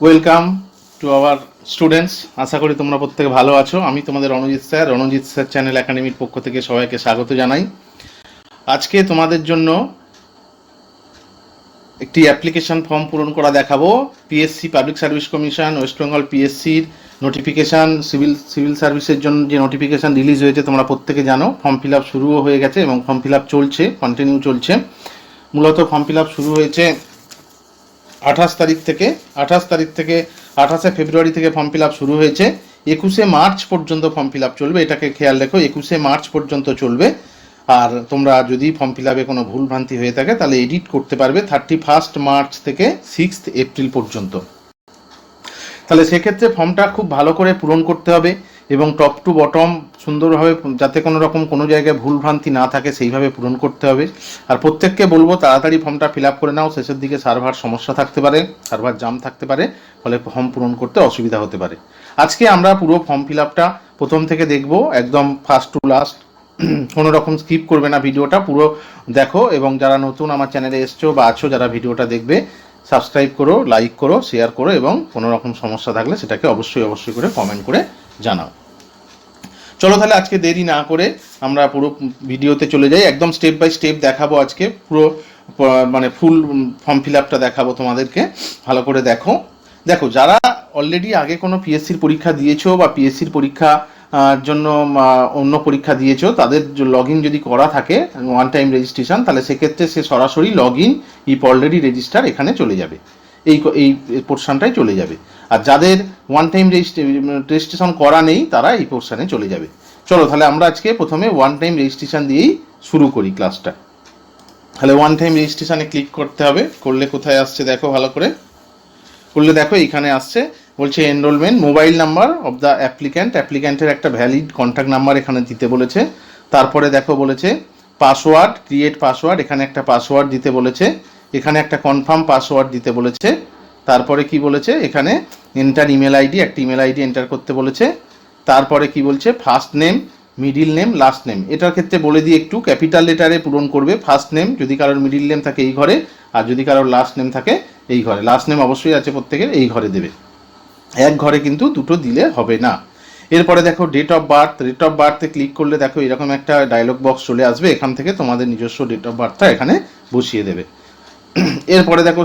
Welcome to our students. আশা করি তোমরা প্রত্যেকে ভালো আছো। আমি তোমাদের রণজিৎ স্যার চ্যানেল একাডেমির পক্ষ থেকে সবাইকে স্বাগত জানাই। আজকে তোমাদের জন্য একটি অ্যাপ্লিকেশন ফর্ম পূরণ করা দেখাবো। PSC public service commission West Bengal পিএসসির নোটিফিকেশান সিভিল সার্ভিসের জন্য যে নোটিফিকেশান রিলিজ হয়েছে তোমরা প্রত্যেকে জানো। ফর্ম ফিল আপ শুরুও হয়ে গেছে এবং ফর্ম ফিল আপ চলছে, কন্টিনিউ চলছে। মূলত ফর্ম ফিল আপ শুরু হয়েছে 28 ফেব্রুয়ারি থেকে ফর্ম ফিল আপ শুরু হয়েছে। 21শে মার্চ পর্যন্ত ফর্ম ফিল আপ চলবে। এটাকে খেয়াল রেখো, 21শে মার্চ পর্যন্ত চলবে। আর তোমরা যদি ফর্ম ফিল আপে কোনো ভুলভ্রান্তি হয়ে থাকে তাহলে এডিট করতে পারবে 31 মার্চ থেকে 6 এপ্রিল পর্যন্ত। তাহলে সেক্ষেত্রে ফর্মটা খুব ভালো করে পূরণ করতে হবে এবং টপ টু বটম সুন্দরভাবে, যাতে কোনো রকম কোনো জায়গায় ভুলভ্রান্তি না থাকে সেইভাবে পূরণ করতে হবে। আর প্রত্যেককে বলবো তাড়াতাড়ি ফর্মটা ফিল আপ করে নাও, শেষের দিকে সার্ভার সমস্যা থাকতে পারে, সার্ভার জাম থাকতে পারে, ফলে ফর্ম পূরণ করতে অসুবিধা হতে পারে। আজকে আমরা পুরো ফর্ম ফিল আপটা প্রথম থেকে দেখব, একদম ফার্স্ট টু লাস্ট। কোনো রকম স্কিপ করবে না, ভিডিওটা পুরো দেখো। এবং যারা নতুন আমার চ্যানেলে এসছো বা আছো, যারা ভিডিওটা দেখবে, সাবস্ক্রাইব করো, লাইক করো, শেয়ার করো এবং কোনো রকম সমস্যা থাকলে সেটাকে অবশ্যই করে কমেন্ট করে জানাও। চলো তাহলে আজকে দেরি না করে আমরা পুরো ভিডিওতে চলে যাই। একদম স্টেপ বাই স্টেপ দেখাবো আজকে, পুরো মানে ফুল ফর্ম ফিল আপটা দেখাবো তোমাদেরকে। ভালো করে দেখো। যারা অলরেডি আগে কোনো পিএসসির পরীক্ষা দিয়েছো বা পিএসসির পরীক্ষা জন্য অন্য পরীক্ষা দিয়েছো, তাদের লগ ইন যদি করা থাকে ওয়ান টাইম রেজিস্ট্রেশন, তাহলে সেক্ষেত্রে সে সরাসরি লগ ইন ইপ অলরেডি রেজিস্টার এখানে চলে যাবে, এই পোর্শনটাই চলে যাবে। আর যাদের ওয়ান টাইম রেজিস্ট্রেশন করা নেই তারা এই পোর্শনে চলে যাবে। চলো তাহলে আমরা আজকে প্রথমে ওয়ান টাইম রেজিস্ট্রেশন দিয়েই শুরু করি ক্লাসটা। তাহলে ওয়ান টাইম রেজিস্ট্রেশনে ক্লিক করতে হবে। করলে কোথায় আসছে দেখো, ভালো করে করলে দেখো এইখানে আসছে, বলছে enrolment, mobile number of the অ্যাপ্লিক্যান্টের একটা ভ্যালিড কন্ট্যাক্ট নাম্বার এখানে দিতে বলেছে। তারপরে দেখো বলেছে পাসওয়ার্ড, ক্রিয়েট পাসওয়ার্ড, এখানে একটা পাসওয়ার্ড দিতে বলেছে, এখানে একটা কনফার্ম পাসওয়ার্ড দিতে বলেছে। তারপরে কি বলেছে, এখানে এন্টার ইমেল আইডি, একটা ইমেল আইডি এন্টার করতে বলেছে। তারপরে কি বলছে, first name, middle name, last name. এটার ক্ষেত্রে বলে দিই একটু, ক্যাপিটাল লেটারে পূরণ করবে ফার্স্ট নেম, যদি কারোর মিডিল নেম থাকে এই ঘরে, আর যদি কারোর লাস্ট নেম থাকে এই ঘরে। লাস্ট নেম অবশ্যই আছে প্রত্যেকের, এই ঘরে দেবে। এক ঘরে কিন্তু দুটো দিলে হবে না। এরপরে দেখো ডেট অফ বার্থে ক্লিক করলে দেখো এরকম একটা ডায়লগ বক্স চলে আসবে। এখান থেকে তোমাদের নিজস্ব ডেট অফ বার্থটা এখানে বসিয়ে দেবে। এরপরে দেখো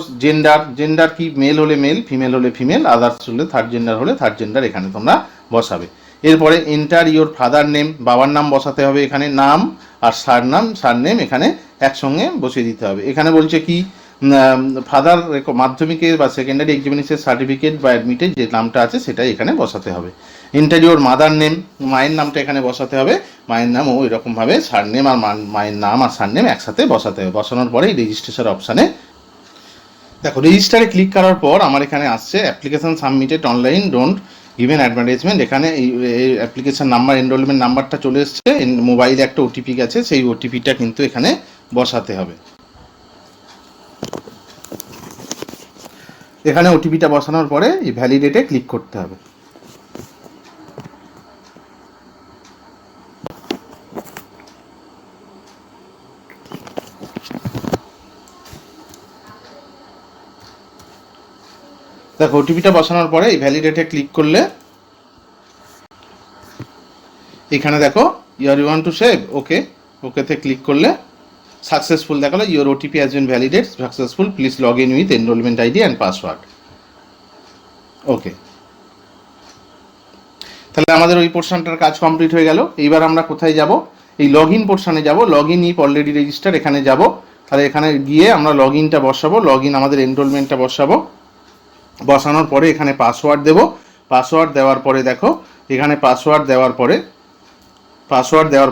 জেন্ডার কি, মেল হলে মেল, ফিমেল হলে ফিমেল, আদার্স হলে থার্ড জেন্ডার এখানে তোমরা বসাবে। এরপরে এন্টার ইওর ফাদার নেম, বাবার নাম বসাতে হবে এখানে, নাম আর সারনেম এখানে একসঙ্গে বসিয়ে দিতে হবে। এখানে বলছে কি, ফাদার মাধ্যমিকের বা সেকেন্ডারি এক্সামিনেশন সার্টিফিকেট বা অ্যাডমিটের যে নামটা আছে সেটাই এখানে বসাতে হবে। এন্টার ইওর মাদার নেম, মায়ের নামটা এখানে বসাতে হবে, মায়ের নাম ও এরকমভাবে সারনেম আর মায়ের নাম আর সারনেম একসাথে বসাতে হবে। বসানোর পরে রেজিস্ট্রেশন অপশানে দেখো, রেজিস্টারে ক্লিক করার পর আমার এখানে আসছে application submitted online, don't given advertisement. এখানে এই অ্যাপ্লিকেশন নাম্বার, এনরোলমেন্ট নাম্বারটা চলে এসছে, মোবাইলে একটা ওটিপি গেছে, সেই ওটিপিটা কিন্তু এখানে বসাতে হবে। এখানে ওটিপিটা বসানোর পরে এই ভ্যালিডেটে ক্লিক করতে হবে। দেখো ওটিপিটা বসানোর পরে এই ভ্যালিডেটে ক্লিক করলে এখানে দেখো ইউ ওয়ান্ট টু সেভ, ওকেতে ক্লিক করলে সাকসেসফুল দেখালো, your OTP has been validate successful, please log in with enrolment ID and password. Okay, তাহলে আমাদের ওই পোর্শনটার কাজ কমপ্লিট হয়ে গেল। এইবার আমরা কোথায় যাব, এই লগ ইন পোর্শনে যাব। লগ ইন ইপ অলরেডি রেজিস্টার এখানে যাব। তাহলে এখানে গিয়ে আমরা লগ ইনটা বসাবো, লগ ইন আমাদের এনরোলমেন্টটা বসাবো। বসানোর পরে এখানে পাসওয়ার্ড দেব। পাসওয়ার্ড দেওয়ার পরে দেখো এখানে পাসওয়ার্ড দেওয়ার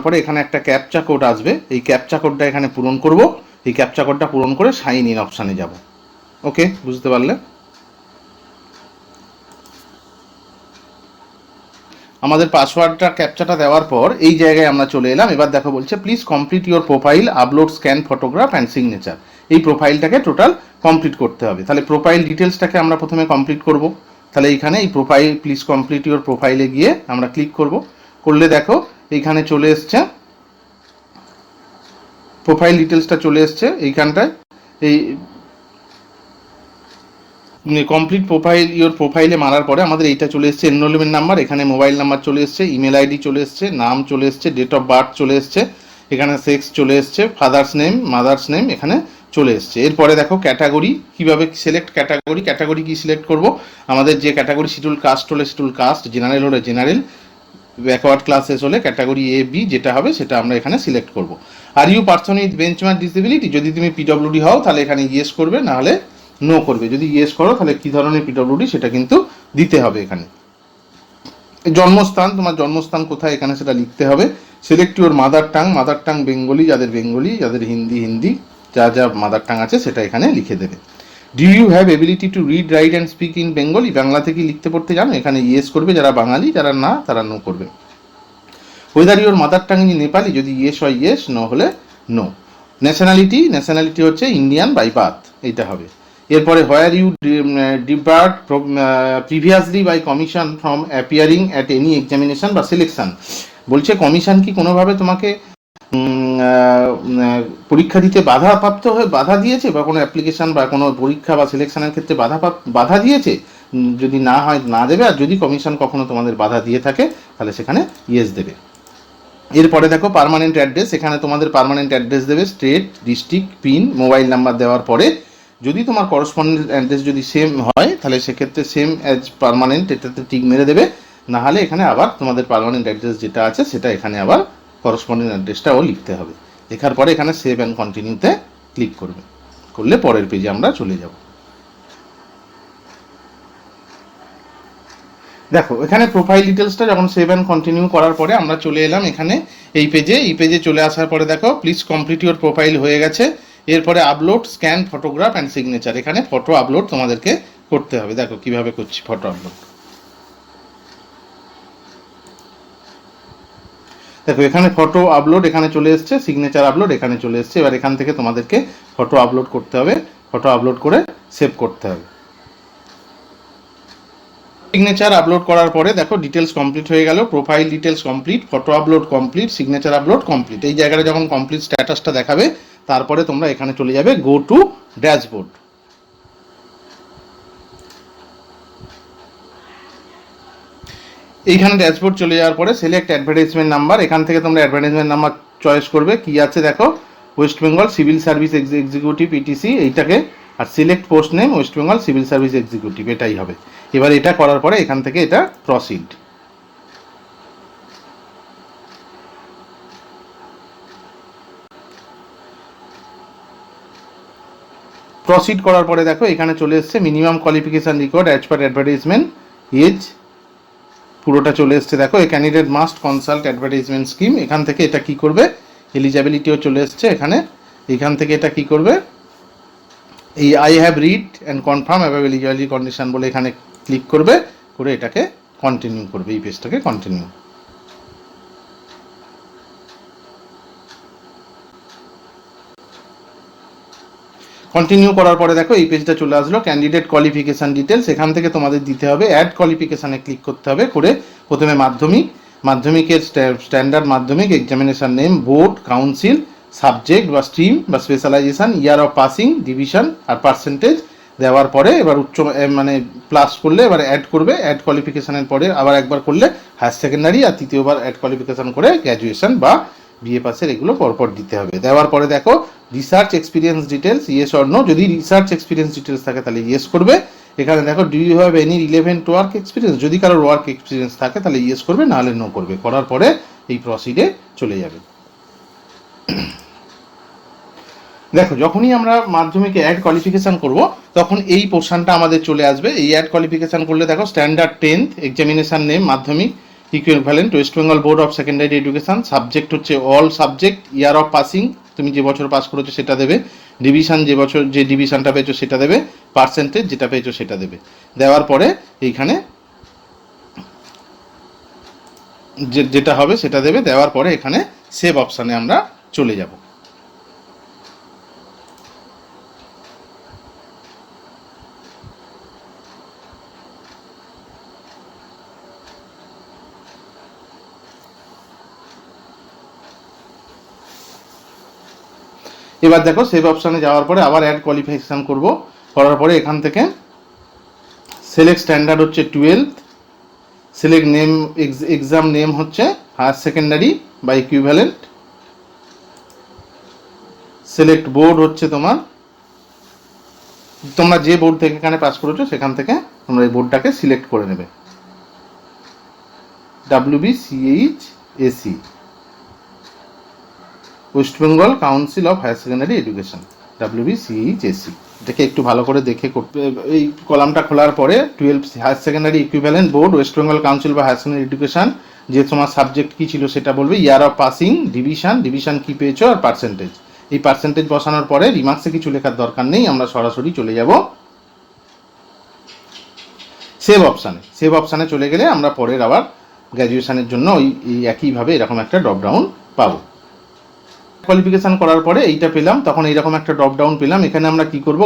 পরে এখানে একটা ক্যাপচা কোড আসবে, এই ক্যাপচা কোডটা এখানে পূরণ করব। এই ক্যাপচা কোডটা পূরণ করে সাইন ইন অপশানে যাব। ওকে, বুঝতে পারলে? আমাদের পাসওয়ার্ডটা ক্যাপচাটা দেওয়ার পর এই জায়গায় আমরা চলে এলাম। এবার দেখো বলছে please complete your profile, upload scan photograph and signature. এই প্রোফাইলটাকে টোটাল কমপ্লিট করতে হবে। তাহলে প্রোফাইল ডিটেলসটাকে আমরা প্রথমে কমপ্লিট করব। তাহলে এইখানে এই প্রোফাইল, প্লিজ কমপ্লিট ইওর প্রোফাইলে গিয়ে আমরা ক্লিক করব। করলে দেখো এইখানে চলে এসছে প্রোফাইল ডিটেলসটা চলে এসছে এইখানটায়। কমপ্লিট প্রোফাইল প্রোফাইলে মারার পরে আমাদের এইটা চলে এসছে এনরোলমেন্ট নাম্বার, এখানে মোবাইল নাম্বার চলে এসছে, ইমেল আইডি চলে এসছে, নাম চলে এসছে, ডেট অফ বার্থ চলে এসছে, এখানে সেক্স চলে এসছে, ফাদার্স নেম, মাদার্স নেম এখানে চলে এসছে। এরপরে দেখো ক্যাটাগরি, কিভাবে সিলেক্ট ক্যাটাগরি কি সিলেক্ট করব, আমাদের যে ক্যাটাগরি শিডিউল কাস্ট হলে শিডিউল কাস্ট, জেনারেল হলে জেনারেল, ব্যাকওয়ার্ড ক্লাসেস হলে ক্যাটাগরি এ বি যেটা হবে সেটা আমরা এখানে সিলেক্ট করব। Are you person with benchmark disability, যদি তুমি পিডব্লিউডি হও তাহলে এখানে ইয়েস করবে, না হলে নো করবে। যদি ইয়েস করো তাহলে কি ধরনের পিডব্লিউডি সেটা কিন্তু দিতে হবে এখানে। জন্মস্থান, তোমার জন্মস্থান কোথায় এখানে সেটা লিখতে হবে। Select your mother tongue Bengali, যাদের হিন্দি যা যা মাদার টাং আছে সেটা এখানে লিখে দেবে। Do you have ability to read write and speak in Bengali, বাংলাতে কি লিখতে পড়তে জানো, এখানে ইয়েস করবে যারা বাঙালি, যারা না তারা নো করবে। Whether your mother tongue in Nepali, যদি ইয়েস হয় ইয়েস, নো হলে নো। ন্যাশনালিটি হচ্ছে ইন্ডিয়ান বাই বার্থ, এইটা হবে। এরপরে where you depart previously by commission from appearing at any examination বা সিলেকশন, বলছে কমিশন কি কোনোভাবে তোমাকে পরীক্ষা দিতে বাধা দিয়েছে, বা কোনো অ্যাপ্লিকেশন বা কোনো পরীক্ষা বা সিলেকশনের ক্ষেত্রে বাধা দিয়েছে, যদি না হয় না দেবে, আর যদি কমিশন কখনো তোমাদের বাধা দিয়ে থাকে তাহলে সেখানে ইয়েস দেবে। এরপরে দেখো পার্মানেন্ট অ্যাড্রেস, এখানে তোমাদের পার্মানেন্ট অ্যাড্রেস দেবে, state, district, pin, mobile number দেওয়ার পরে যদি তোমার করসপন্ডেন্ট অ্যাড্রেস যদি সেম হয় তাহলে সেক্ষেত্রে সেম অ্যাজ পার্মানেন্ট এটাতে টিক মেরে দেবে, না হলে এখানে আবার তোমাদের পার্মানেন্ট অ্যাড্রেস যেটা আছে সেটা এখানে আবার করসপন্ডেন্ট অ্যাড্রেসটাও লিখতে হবে। লেখার পরে এখানে সেভ অ্যান্ড কন্টিনিউতে ক্লিক করবে, করলে পরের পেজে আমরা চলে যাব। দেখো এখানে প্রোফাইল ডিটেলসটা যখন সেভ অ্যান্ড কন্টিনিউ করার পরে আমরা চলে এলাম এখানে এই পেজে চলে আসার পরে দেখো প্লিজ কমপ্লিট ইউর প্রোফাইল হয়ে গেছে। এরপরে upload scan photograph and signature, এখানে ফটো আপলোড তোমাদেরকে করতে হবে। দেখো কিভাবে করছি ফটো আপলোড। দেখো এখানে ফটো আপলোড এখানে চলে এসছে, সিগনেচার আপলোড এখানে চলে এসছে। এবার এখান থেকে তোমাদেরকে ফটো আপলোড করতে হবে, ফটো আপলোড করে সেভ করতে হবে। সিগনেচার আপলোড করার পরে দেখো ডিটেলস কমপ্লিট হয়ে গেল, profile details complete, photo upload complete, signature upload complete. এই জায়গাটা যখন কমপ্লিট স্ট্যাটাসটা দেখাবে তারপরে তোমরা এখানে চলে যাবে গো টু ড্যাশবোর্ড। এইখানে ড্যাশবোর্ড চলে যাওয়ার পরে সিলেক্ট অ্যাডভার্টাইজমেন্ট নাম্বার, এখান থেকে তোমরা অ্যাডভার্টাইজমেন্ট নাম্বার চয়েস করবে। কি আছে দেখো, West Bengal civil service executive etc এইটাকে, আর select post name West Bengal civil service executive, এটাই হবে। এবার এটা করার পরে এখান থেকে এটা প্রসিড। প্রসিড করার পরে দেখো এখানে চলে এসছে minimum qualification required as per advertisement, age পুরোটা চলে এসছে। দেখো a candidate must consult advertisement scheme, এখান থেকে এটা কি করবে, এলিজিবিলিটিও চলে এসছে এখানে, এখান থেকে এটা কি করবে, এই I have read and confirm above eligibility condition বলে এখানে ক্লিক করবে, করে এটাকে কন্টিনিউ করবে, এই পেজটাকে কন্টিনিউ। কন্টিনিউ করার পরে দেখো এই পেজটা চলে আসলো, ক্যান্ডিডেট কোয়ালিফিকেশন ডিটেলস, এখান থেকে তোমাদের দিতে হবে অ্যাড কোয়ালিফিকেশানে ক্লিক করতে হবে, করে প্রথমে মাধ্যমিকের standard Madhyamik, examination name, board, council, subject বা স্ট্রিম বা specialization, year of passing, division আর পার্সেন্টেজ দেওয়ার পরে এবার মানে প্লাস করলে এবার অ্যাড করবে, অ্যাড কোয়ালিফিকেশানের পরে আবার একবার করলে হায়ার সেকেন্ডারি, আর তৃতীয়বার অ্যাড কোয়ালিফিকেশান করে গ্র্যাজুয়েশন বা বিএ পাসের এগুলো পরপর দিতে হবে। দেওয়ার পরে দেখো research experience details, yes or no, যদি রিসার্চ এক্সপিরিয়েন্স ডিটেলস থাকে তাহলে ইয়েস করবে। এখানে দেখো do you have any relevant work experience, যদি কারোর ওয়ার্ক এক্সপিরিয়েন্স থাকে তাহলে ইয়েস করবে, নাহলে নো করবে। করার পরে এই প্রসিডে চলে যাবে। দেখো যখনই আমরা মাধ্যমিকে অ্যাড কোয়ালিফিকেশান করব তখন এই পোর্শনটা আমাদের চলে আসবে। এই অ্যাড কোয়ালিফিকেশান করলে দেখো standard 10th, examination name Madhyamik, equivalent West Bengal board of secondary education, subject হচ্ছে all subject, year of passing তুমি যে বছর পাস করেছো সেটা দেবে, ডিভিশন যে বছর যে ডিভিশনটা পেয়েছো সেটা দেবে, পার্সেন্টেজ যেটা পেয়েছো সেটা দেবে। দেওয়ার পরে এইখানে যেটা হবে সেটা দেবে। দেওয়ার পরে এখানে সেভ অপশানে আমরা চলে যাব। এবার দেখো সেভ অপশানে যাওয়ার পরে আবার অ্যাড কোয়ালিফিকেশান করব, করার পরে এখান থেকে সিলেক্ট স্ট্যান্ডার্ড হচ্ছে 12th, select name exam name হচ্ছে হায়ার সেকেন্ডারি বা ইকুইভ্যালেন্ট, সিলেক্ট বোর্ড হচ্ছে তোমরা যে বোর্ড থেকে এখানে পাস করেছো সেখান থেকে তোমরা এই বোর্ডটাকে সিলেক্ট করে নেবে। WBCS, West Bengal council of higher secondary education, WBCS। এটাকে একটু ভালো করে দেখে করতে। এই কলামটা খোলার পরে 12 higher secondary equivalent board, West Bengal council বা হায়ার সেকেন্ডারি এডুকেশন, যে তোমার সাবজেক্ট কি ছিল সেটা বলবে, ইয়ার অফ পাসিং, ডিভিশন কি পেয়েছো আর পার্সেন্টেজ। এই পার্সেন্টেজ বসানোর পরে রিমার্কসে কিছু লেখার দরকার নেই, আমরা সরাসরি চলে যাব সেভ অপশানে চলে গেলে আমরা পরের আবার গ্র্যাজুয়েশনের জন্য ওই একইভাবে এরকম একটা ড্রপডাউন পাবো। কোয়ালিফিকেশন করার পরে এইটা পেলাম, তখন এইরকম একটা ড্রপডাউন পেলাম। এখানে আমরা কি করব,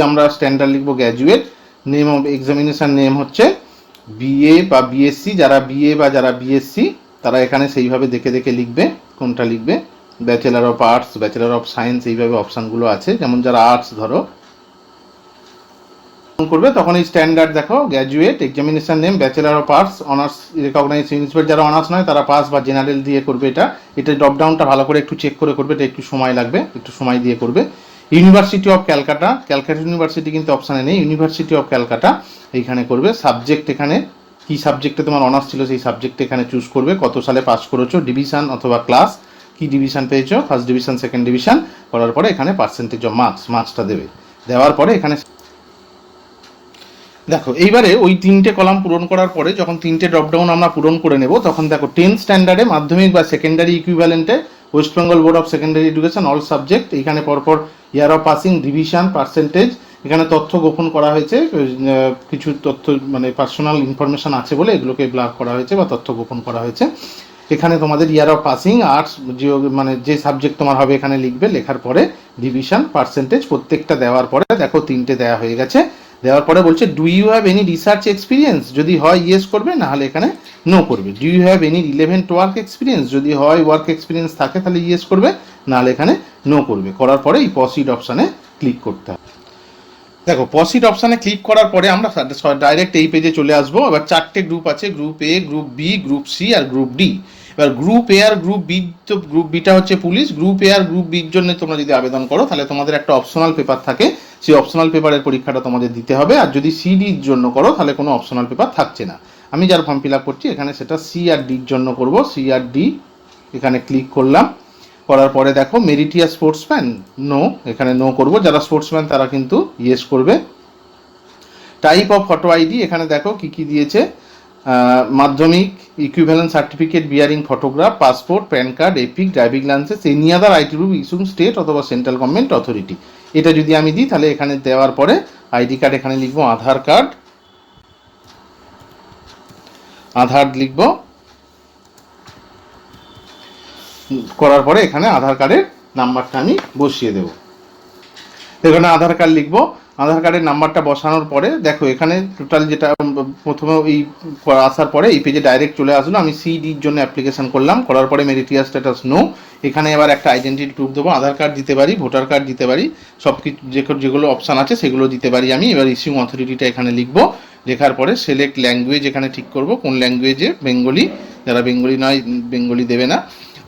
আমরা স্ট্যান্ডার্ড লিখবো graduate, name of examination name হচ্ছে BA বা BSc, যারা BA বা যারা BSc তারা এখানে সেইভাবে দেখে দেখে লিখবে কোনটা লিখবে। Bachelor of arts, bachelor of science, এইভাবে অপশানগুলো আছে। যেমন যারা আর্টস ধরো করবে, তখন এই স্ট্যান্ডার্ড দেখো graduate, examination name bachelor of arts, honours recognise university, যারা অনার্স নয় তারা পাস বা জেনারেল দিয়ে করবে। এটা ড্রপডাউনটা ভালো করে একটু চেক করে করবে, এটা একটু সময় লাগবে, একটু সময় দিয়ে করবে। University of Calcutta, Calcutta university কিন্তু অপশানে নেই, ইউনিভার্সিটি অফ ক্যালকাটা এইখানে করবে। সাবজেক্ট এখানে কি সাবজেক্টে তোমার অনার্স ছিল সেই সাবজেক্টে এখানে চুজ করবে, কত সালে পাস করেছো, ডিভিশন অথবা ক্লাস, কি ডিভিশন পেয়েছো, ফার্স্ট ডিভিশন সেকেন্ড ডিভিশন, করার পরে এখানে পার্সেন্টেজ অফ মার্কসটা দেবে। দেওয়ার পরে এখানে দেখো এইবারে ওই 3টে কলাম পূরণ করার পরে যখন 3টে ড্রপডাউন আমরা পূরণ করে নেব, তখন দেখো 10th স্ট্যান্ডার্ডে মাধ্যমিক বা সেকেন্ডারি ইকুইভ্যালেন্টে West Bengal board of secondary education all subject, এখানে পরপর year of passing, division, percentage, এখানে তথ্য গোপন করা হয়েছে, কিছু তথ্য মানে পার্সোনাল ইনফরমেশন আছে বলে এগুলোকে ব্লক করা হয়েছে বা তথ্য গোপন করা হয়েছে। এখানে তোমাদের ইয়ার অফ পাসিং, আর্টস মানে যে সাবজেক্ট তোমার হবে এখানে লিখবে, লেখার পরে ডিভিশন, পার্সেন্টেজ প্রত্যেকটা দেওয়ার পরে দেখো 3টে দেওয়া হয়ে গেছে। দেওয়ার পরে বলছে do you have any research experience, যদি হয় ইয়েস করবে, না হলে এখানে নো করবে। Do you have any relevant work experience, যদি হয় ওয়ার্ক এক্সপিরিয়েন্স থাকে তাহলে ইয়েস করবে, না হলে এখানে নো করবে। করার পরে এই প্রসিড অপশানে ক্লিক করতে হবে। দেখো প্রসিড অপশানে ক্লিক করার পরে আমরা ডাইরেক্ট এই পেজে চলে আসবো। এবার 4টে গ্রুপ আছে, group A, group B, group C আর গ্রুপ D। এবার গ্রুপ A আর গ্রুপ B, তো গ্রুপ Bটা হচ্ছে পুলিশ। গ্রুপ A আর গ্রুপ Bর জন্য তোমরা যদি আবেদন করো তাহলে তোমাদের একটা অপশনাল পেপার থাকে, সেই অপশনাল পেপারের পরীক্ষাটা তোমাদের দিতে হবে। আর যদি CDর জন্য করো তাহলে কোনো অপশনাল পেপার থাকছে না। আমি যার ফর্ম ফিল আপ করছি এখানে সেটা C আর Dর জন্য করব। C আর D এখানে ক্লিক করলাম, করার পরে দেখো মেরিটিয়াস স্পোর্টসম্যান, নো, এখানে নো করব। যারা স্পোর্টসম্যান তারা কিন্তু ইয়েস করবে। টাইপ অফ ফটো আইডি, এখানে দেখো কি কি দিয়েছে, মাধ্যমিক, equivalent certificate bearing photograph, passport, pan card, epic, driving licence, any other ID proof issuing state অথবা সেন্ট্রাল গভর্নমেন্ট অথরিটি। এটা যদি আমি দিই তাহলে এখানে দেওয়ার পরে আইডি কার্ড এখানে লিখবো আধার কার্ড, আধার লিখবো, করার পরে এখানে আধার কার্ডের নাম্বারটা আমি বসিয়ে দেবো। এখানে আধার কার্ড লিখবো, আধার কার্ডের নাম্বারটা বসানোর পরে দেখো এখানে টোটাল যেটা প্রথমে এই আসার পরে এই পেজে ডাইরেক্ট চলে আসলো। আমি CDর জন্য অ্যাপ্লিকেশন করলাম, করার পরে মেরিটিয়াস স্ট্যাটাস নো। এখানে এবার একটা আইডেন্টিটি প্রুফ দেবো, আধার কার্ড দিতে পারি, ভোটার কার্ড দিতে পারি, সব কিছু যেগুলো অপশান আছে সেগুলো দিতে পারি আমি। এবার ইস্যুইং অথরিটিটা এখানে লিখবো, লেখার পরে সিলেক্ট ল্যাঙ্গুয়েজ এখানে ঠিক করব, কোন ল্যাঙ্গুয়েজে, বেঙ্গলি, যারা বেঙ্গলি নয় বেঙ্গলি দেবে না।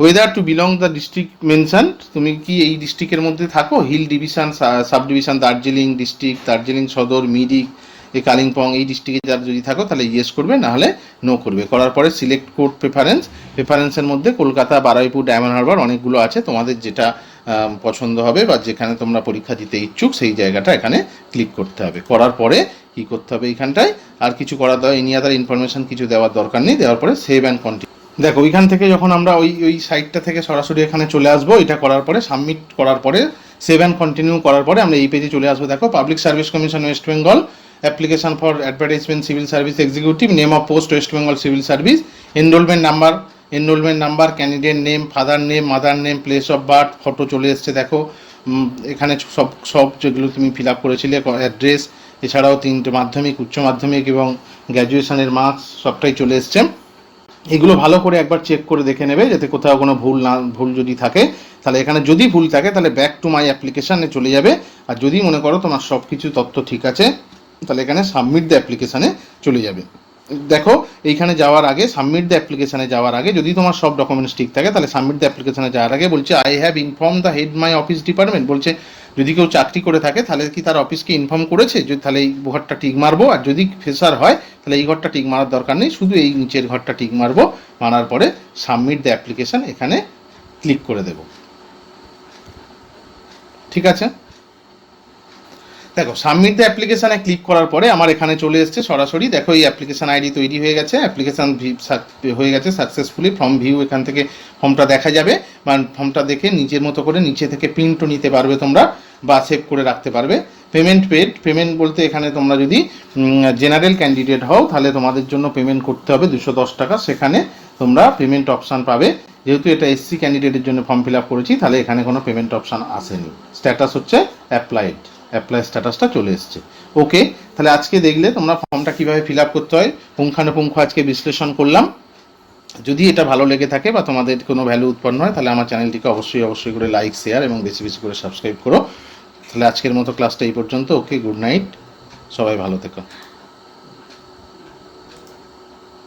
Whether to belong the district mention, তুমি কি এই ডিস্ট্রিক্টের মধ্যে থাকো, hill division, sub division, Darjeeling district, Darjeeling Sadar, Mirik, এই কালিম্পং, এই ডিস্ট্রিক্টে যারা যদি থাকো তাহলে ইয়েস করবে, না হলে নো করবে। করার পরে সিলেক্ট কোড প্রেফারেন্সের মধ্যে কলকাতা, বারুইপুর, ডায়মন্ড হারবার অনেকগুলো আছে, তোমাদের যেটা পছন্দ হবে বা যেখানে তোমরা পরীক্ষা দিতে ইচ্ছুক সেই জায়গাটা এখানে ক্লিক করতে হবে। করার পরে কি করতে হবে, এইখানটায় আর কিছু করার দেওয়া, এনি আদার ইনফরমেশন কিছু দেওয়ার দরকার নেই। দেওয়ার পরে সেভ অ্যান্ড কন্টিনিউ। দেখো ওইখান থেকে যখন আমরা ওই সাইটটা থেকে সরাসরি এখানে চলে আসবো, এটা করার পরে সাবমিট করার পরে সেভ অ্যান্ড কন্টিনিউ করার পরে আমরা এই পেজে চলে আসবো। দেখো public service commission West Bengal, application for advertisement civil service executive, name of post West Bengal civil service, enrolment number, candidate name, father name, mother name, place of birth, photo চলে এসছে। দেখো এখানে সব যেগুলো তুমি ফিল আপ করেছিলে, অ্যাড্রেস, এছাড়াও 3টে মাধ্যমিক, উচ্চ মাধ্যমিক এবং গ্র্যাজুয়েশনের মার্কস সবটাই চলে এসছে। এগুলো ভালো করে একবার চেক করে দেখে নেবে যাতে কোথাও কোনো ভুল যদি থাকে তাহলে এখানে যদি ভুল থাকে তাহলে ব্যাক টু মাই অ্যাপ্লিকেশানে চলে যাবে। আর যদি মনে করো তোমার সব কিছু তথ্য ঠিক আছে তাহলে এখানে সাবমিট দ্য অ্যাপ্লিকেশানে চলে যাবে। দেখো এইখানে যাওয়ার আগে, সাবমিট দ্য অ্যাপ্লিকেশানে যাওয়ার আগে যদি তোমার সব ডকুমেন্টস ঠিক থাকে তাহলে সাবমিট দ্য অ্যাপ্লিকেশানে যাওয়ার আগে বলছে I have inform the head my office department. বলছে যদি কেউ চাকরি করে থাকে তাহলে কি তার অফিসকে ইনফর্ম করেছে, যদি তাহলে এই ঘরটা টিক মারবো, আর যদি ফ্রেশার হয় তাহলে এই ঘরটা টিক মারার দরকার নেই, শুধু এই নিচের ঘরটা টিক মারবো, মারার পরে সাবমিট দ্য অ্যাপ্লিকেশান এখানে ক্লিক করে দেব। ঠিক আছে, দেখো সাবমিট দ্য অ্যাপ্লিকেশানে ক্লিক করার পরে আমার এখানে চলে এসছে সরাসরি। দেখো এই অ্যাপ্লিকেশান আইডি তৈরি হয়ে গেছে, অ্যাপ্লিকেশান হয়ে গেছে সাকসেসফুলি। ফর্ম ভিউ এখান থেকে ফর্মটা দেখা যাবে, বা ফর্মটা দেখে নিজের মতো করে নিচে থেকে প্রিন্টও নিতে পারবে তোমরা, বা সেভ করে রাখতে পারবে। পেমেন্ট পেড, পেমেন্ট বলতে এখানে তোমরা যদি জেনারেল ক্যান্ডিডেট হও তাহলে তোমাদের জন্য পেমেন্ট করতে হবে 210 টাকা, সেখানে তোমরা পেমেন্ট অপশান পাবে। যেহেতু এটা এসসি ক্যান্ডিডেটের জন্য ফর্ম ফিল আপ করেছি তাহলে এখানে কোনো পেমেন্ট অপশান আসেনি। স্ট্যাটাস হচ্ছে অ্যাপ্লাইড, অ্যাপ্লাই স্ট্যাটাসটা চলে এসছে। ওকে, তাহলে আজকে দেখলে তোমরা ফর্মটা কীভাবে ফিল আপ করতে হয় পুঙ্খানুপুঙ্খ আজকে বিশ্লেষণ করলাম। যদি এটা ভালো লেগে থাকে বা তোমাদের কোনো ভ্যালু উৎপন্ন হয় তাহলে আমার চ্যানেলটিকে অবশ্যই করে লাইক, শেয়ার এবং বেশি বেশি করে সাবস্ক্রাইব করো। তাহলে আজকের মতো ক্লাসটা এই পর্যন্ত। ওকে, গুড নাইট, সবাই ভালো থেকো।